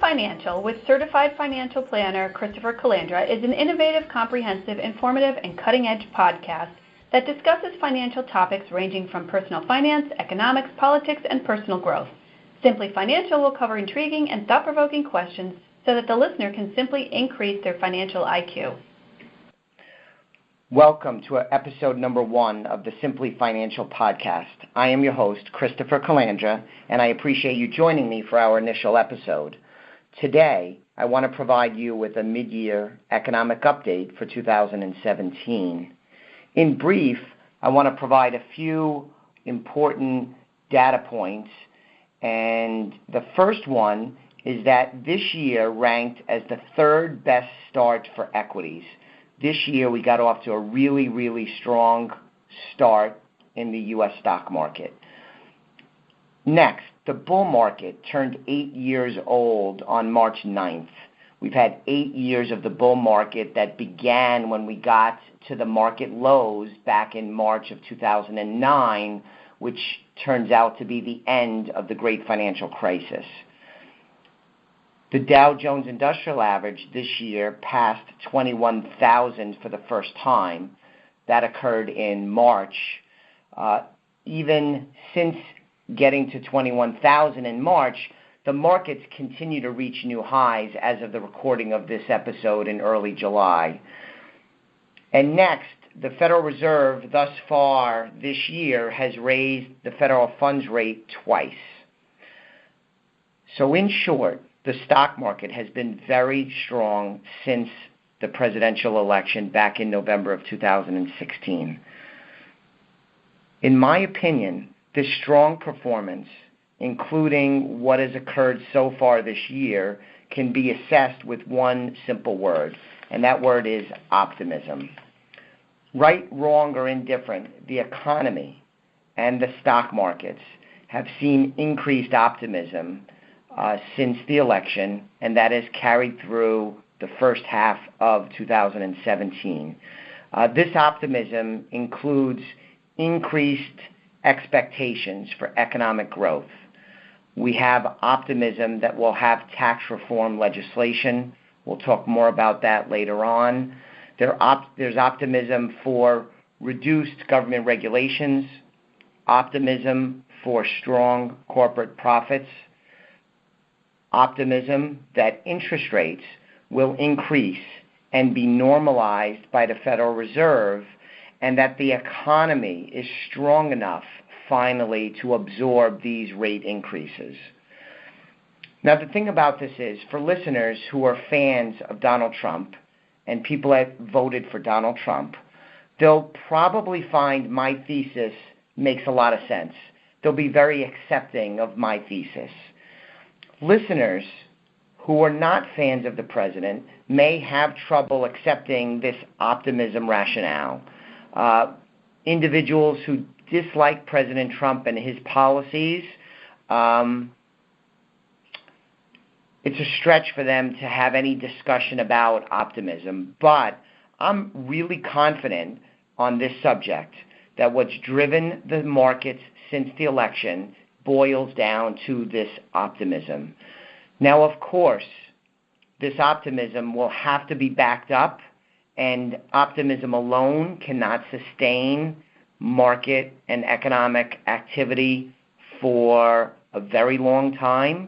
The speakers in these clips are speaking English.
Financial with Certified Financial Planner Christopher Calandra is an innovative, comprehensive, informative, and cutting-edge podcast that discusses financial topics ranging from personal finance, economics, politics, and personal growth. Simply Financial will cover intriguing and thought-provoking questions so that the listener can simply increase their financial IQ. Welcome to episode number 1 of the Simply Financial podcast. I am your host, Christopher Calandra, and I appreciate you joining me for our initial episode. Today, I want to provide you with a mid-year economic update for 2017. In brief, I want to provide a few important data points, and the first one is that this year ranked as the third best start for equities. This year, we got off to a really strong start in the U.S. stock market. Next, the bull market turned 8 years old on March 9th. We've had 8 years of the bull market that began when we got to the market lows back in March of 2009, which turns out to be the end of the great financial crisis. The Dow Jones Industrial Average this year passed 21,000 for the first time. That occurred in March. Even since getting to 21,000 in March, the markets continue to reach new highs as of the recording of this episode in early July. And next, the Federal Reserve thus far this year has raised the federal funds rate twice. So in short, the stock market has been very strong since the presidential election back in November of 2016. In my opinion, this strong performance, including what has occurred so far this year, can be assessed with one simple word, and that word is optimism. Right, wrong, or indifferent, the economy and the stock markets have seen increased optimism since the election, and that has carried through the first half of 2017. This optimism includes increased expectations for economic growth. We have optimism that we'll have tax reform legislation. We'll talk more about that later on. There's optimism for reduced government regulations, optimism for strong corporate profits, optimism that interest rates will increase and be normalized by the Federal Reserve, and that the economy is strong enough finally to absorb these rate increases. Now, the thing about this is, for listeners who are fans of Donald Trump and people that voted for Donald Trump, they'll probably find my thesis makes a lot of sense. They'll be very accepting of my thesis. Listeners who are not fans of the president may have trouble accepting this optimism rationale. Individuals who dislike President Trump and his policies, it's a stretch for them to have any discussion about optimism. But I'm really confident on this subject that what's driven the markets since the election boils down to this optimism. Now, of course, this optimism will have to be backed up, and optimism alone cannot sustain market and economic activity for a very long time,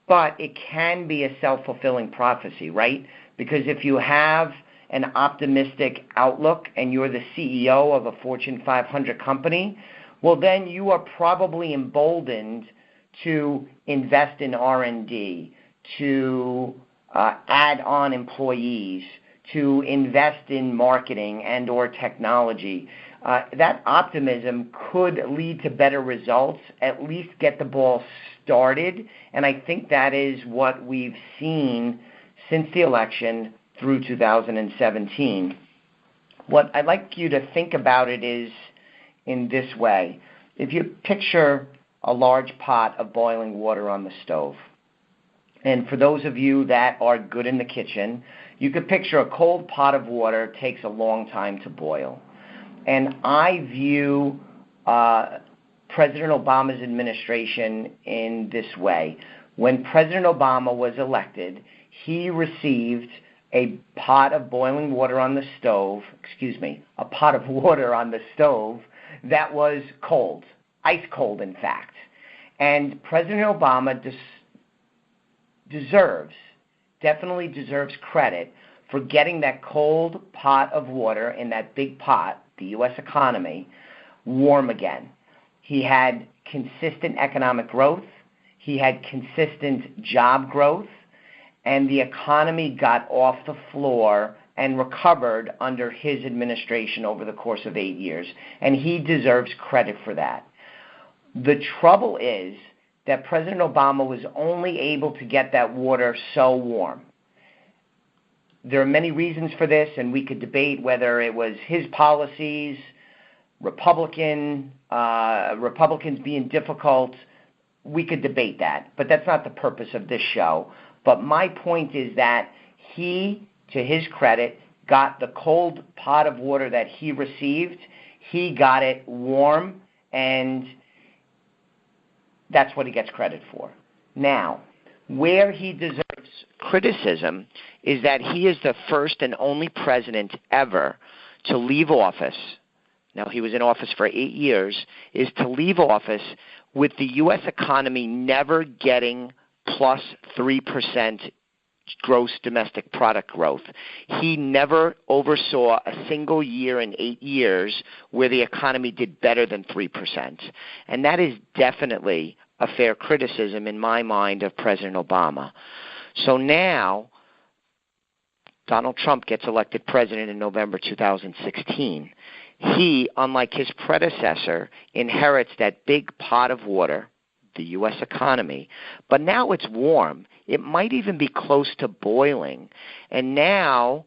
but it can be a self-fulfilling prophecy, right? Because if you have an optimistic outlook and you're the CEO of a Fortune 500 company, well, then you are probably emboldened to invest in R&D, to add on employees, to invest in marketing and or technology. That optimism could lead to better results, at least get the ball started, and I think that is what we've seen since the election through 2017. What I'd like you to think about it is in this way. If you picture a large pot of boiling water on the stove, and for those of you that are good in the kitchen, you could picture a cold pot of water takes a long time to boil. And I view President Obama's administration in this way. When President Obama was elected, he received a pot of boiling water on the stove, a pot of water on the stove that was cold, ice cold in fact. And President Obama definitely deserves credit for getting that cold pot of water in that big pot, the U.S. economy, warm again. He had consistent economic growth. He had consistent job growth. And the economy got off the floor and recovered under his administration over the course of 8 years. And he deserves credit for that. The trouble is that President Obama was only able to get that water so warm. There are many reasons for this, and we could debate whether it was his policies, Republicans being difficult. We could debate that, but that's not the purpose of this show. But my point is that he, to his credit, got the cold pot of water that he received. He got it warm, and that's what he gets credit for. Now, where he deserves criticism is that he is the first and only president ever to leave office. Now, he was in office for 8 years, is to leave office with the U.S. economy never getting plus 3% gross domestic product growth. He never oversaw a single year in 8 years where the economy did better than 3%. And that is definitely a fair criticism in my mind of President Obama. So now Donald Trump gets elected president in November 2016. He, unlike his predecessor, inherits that big pot of water, the U.S. economy, but now it's warm. It might even be close to boiling. And now,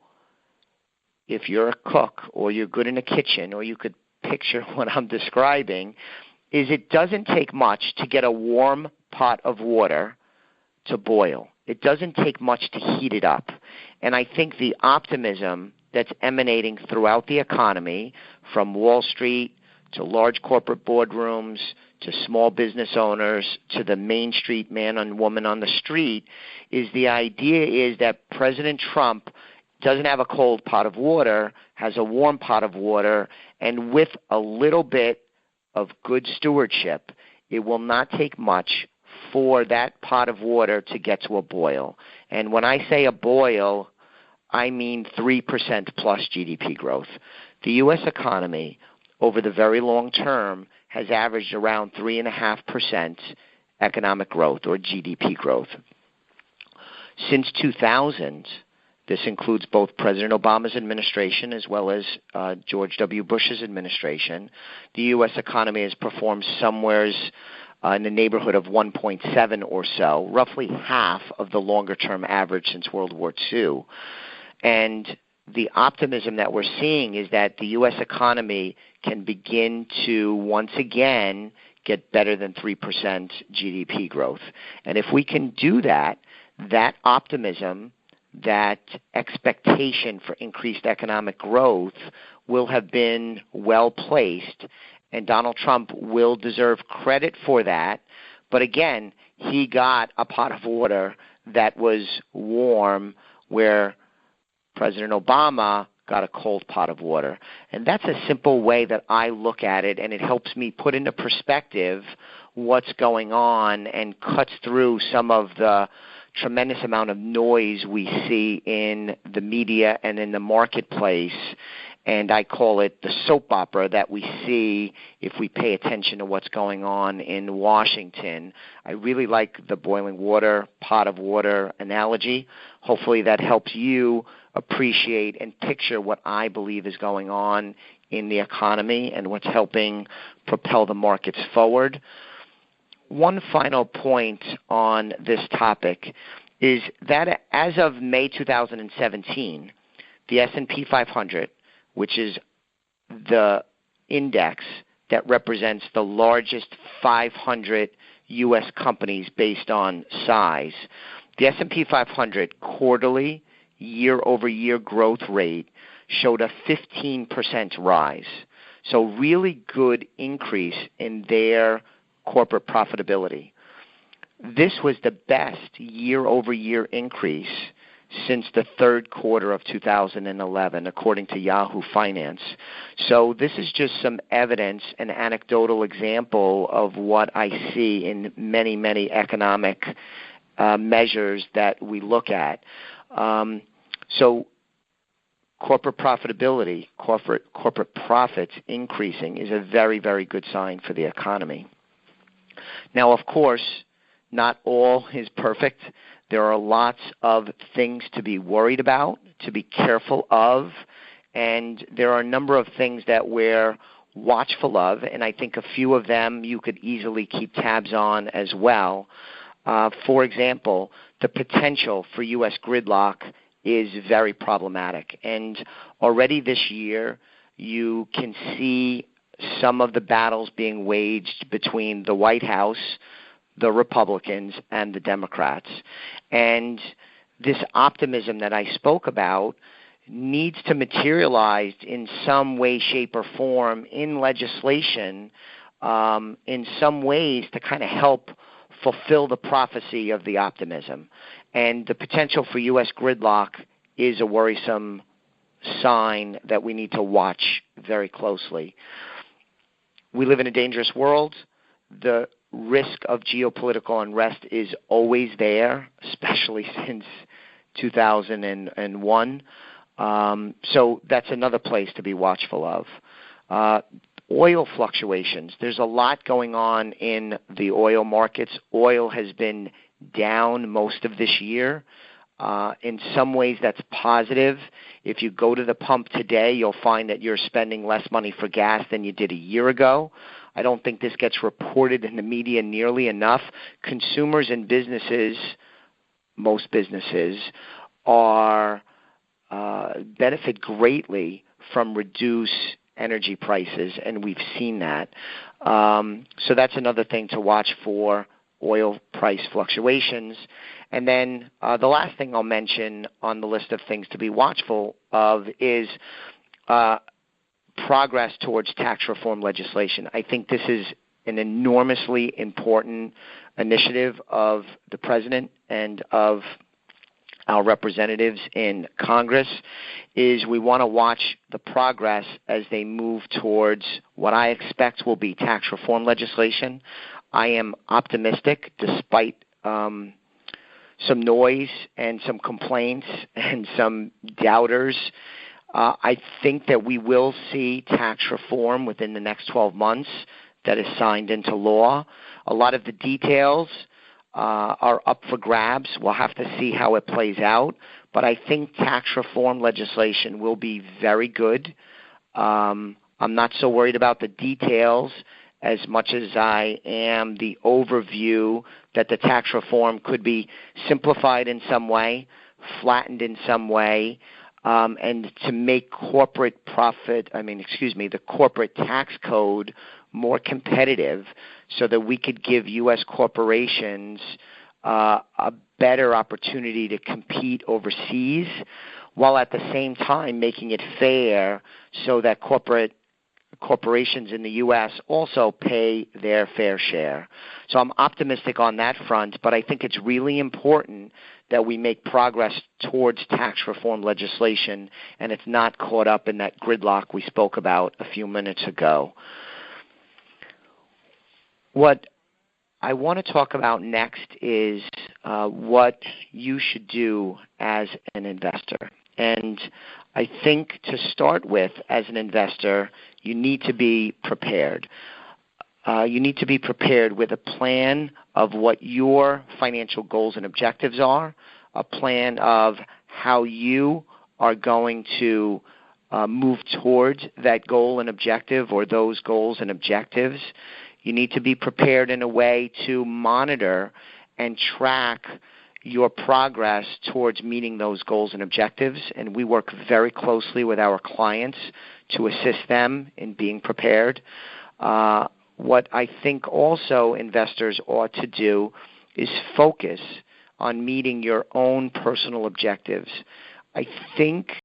if you're a cook or you're good in a kitchen, or you could picture what I'm describing, is it doesn't take much to get a warm pot of water to boil. It doesn't take much to heat it up. And I think the optimism that's emanating throughout the economy, from Wall Street to large corporate boardrooms to small business owners to the Main Street man and woman on the street, is the idea is that President Trump doesn't have a cold pot of water, has a warm pot of water, and with a little bit of good stewardship, it will not take much for that pot of water to get to a boil. And when I say a boil, I mean 3% plus GDP growth. The U.S. economy, over the very long term, has averaged around 3.5% economic growth or GDP growth. Since 2000, this includes both President Obama's administration as well as George W. Bush's administration, the U.S. economy has performed somewhere in the neighborhood of 1.7 or so, roughly half of the longer-term average since World War II. And the optimism that we're seeing is that the U.S. economy can begin to once again get better than 3% GDP growth. And if we can do that, that optimism, that expectation for increased economic growth will have been well placed, and Donald Trump will deserve credit for that. But again, he got a pot of water that was warm, where President Obama got a cold pot of water. And that's a simple way that I look at it, and it helps me put into perspective what's going on and cuts through some of the tremendous amount of noise we see in the media and in the marketplace. And I call it the soap opera that we see if we pay attention to what's going on in Washington. I really like the boiling water, pot of water analogy. Hopefully that helps you appreciate and picture what I believe is going on in the economy and what's helping propel the markets forward. One final point on this topic is that as of May 2017, the S&P 500, which is the index that represents the largest 500 U.S. companies based on size, the S&P 500 quarterly year-over-year growth rate showed a 15% rise. So really good increase in their corporate profitability. This was the best year-over-year increase since the third quarter of 2011, according to Yahoo Finance. So this is just some evidence, an anecdotal example of what I see in many, many economic measures that we look at. So corporate profitability, corporate profits increasing is a very, very good sign for the economy. Now, of course, not all is perfect. There are lots of things to be worried about, to be careful of, and there are a number of things that we're watchful of, and I think a few of them you could easily keep tabs on as well. For example, the potential for U.S. gridlock is very problematic, and already this year you can see some of the battles being waged between the White House, the Republicans, and the Democrats. And this optimism that I spoke about needs to materialize in some way, shape, or form in legislation, in some ways to kind of help fulfill the prophecy of the optimism. And the potential for U.S. gridlock is a worrisome sign that we need to watch very closely. We live in a dangerous world. The risk of geopolitical unrest is always there, especially since 2001. So that's another place to be watchful of. Oil fluctuations. There's a lot going on in the oil markets. Oil has been down most of this year. In some ways, that's positive. If you go to the pump today, you'll find that you're spending less money for gas than you did a year ago. I don't think this gets reported in the media nearly enough. Consumers and businesses, most businesses, are benefit greatly from reduced energy prices, and we've seen that. So that's another thing to watch for, oil price fluctuations. And then the last thing I'll mention on the list of things to be watchful of is progress towards tax reform legislation. I think this is an enormously important initiative of the President and of our representatives in Congress. Is we want to watch the progress as they move towards what I expect will be tax reform legislation. I am optimistic despite some noise and some complaints and some doubters. I think that we will see tax reform within the next 12 months that is signed into law. A lot of the details are up for grabs. We'll have to see how it plays out. But I think tax reform legislation will be very good. I'm not so worried about the details as much as I am the overview that the tax reform could be simplified in some way, flattened in some way, and to make the corporate tax code more competitive so that we could give U.S. corporations a better opportunity to compete overseas, while at the same time making it fair so that corporations in the U.S. also pay their fair share. So I'm optimistic on that front, but I think it's really important that we make progress towards tax reform legislation and it's not caught up in that gridlock we spoke about a few minutes ago. What I want to talk about next is what you should do as an investor. And I think to start with, as an investor, you need to be prepared. You need to be prepared with a plan of what your financial goals and objectives are, a plan of how you are going to move towards that goal and objective or those goals and objectives. You need to be prepared in a way to monitor and track your progress towards meeting those goals and objectives, and we work very closely with our clients to assist them in being prepared. What I think also investors ought to do is focus on meeting your own personal objectives. I think